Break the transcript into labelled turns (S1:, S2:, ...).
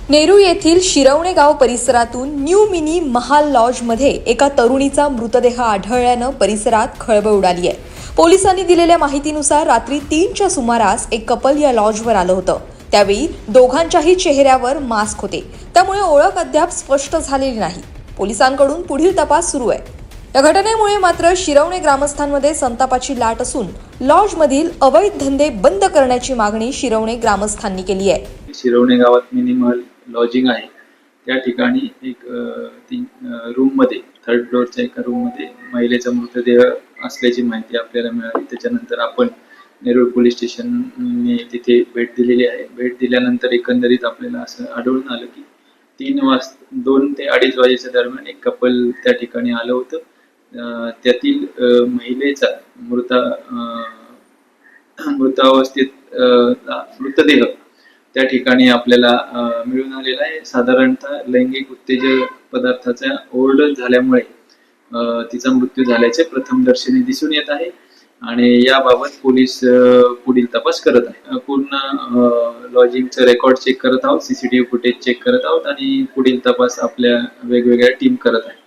S1: नेरूळ येथील शिरवणे गाव परिसरातून न्यू मिनी महाल लॉजमध्ये एका तरुणीचा मृतदेह आढळल्यानं परिसरात खळबळ उडाली आहे। पोलिसांनी दिलेल्या माहितीनुसार रात्री 3च्या सुमारास एक कपल या लॉजवर आलं होतं। त्यावेळी दोघांच्याही चेहऱ्यावर मास्क होते, त्यामुळे ओळख अद्याप स्पष्ट झालेली नाही। पोलिसांकडून पुढील तपास सुरू आहे। या घटनेमुळे मात्र शिरवणे ग्रामस्थांमध्ये संतापाची लाट असून लॉजमधील अवैध धंदे बंद करण्याची मागणी शिरवणे ग्रामस्थांनी केली आहे।
S2: शिरवणे गावात मिनिमल लॉजिंग आहे। त्या ठिकाणी एक रूम मध्ये 3rd फ्लोअरच्या एका रूम मध्ये महिलेचा मृतदेह असल्याची माहिती आपल्याला मिळाली। त्याच्यानंतर आपण नेरूळ पोलीस स्टेशनने तिथे भेट दिलेली आहे। भेट दिल्यानंतर एकंदरीत आपल्याला असं आढळून आलं की 2 ते 2:30 वाजेच्या दरम्यान एक कपल त्या ठिकाणी आलं होतं। त्यातील महिलेचा मृतावस्थेत मृतदेह त्या ठिकाणी आपल्याला मिळून आलेला आहे। साधारणतः लैंगिक उत्तेजक पदार्थाचा ओव्हरडोस झाल्यामुळे तिचा मृत्यू झाल्याचे प्रथमदर्शनी दिसून येत आहे आणि याबाबत पोलीस पुढील तपास करत आहे। पूर्ण लॉजिंगचं रेकॉर्ड चेक करत आहोत, सीसीटीव्ही फुटेज चेक करत आहोत आणि पुढील तपास आपल्या वेगवेगळ्या टीम करत आहे।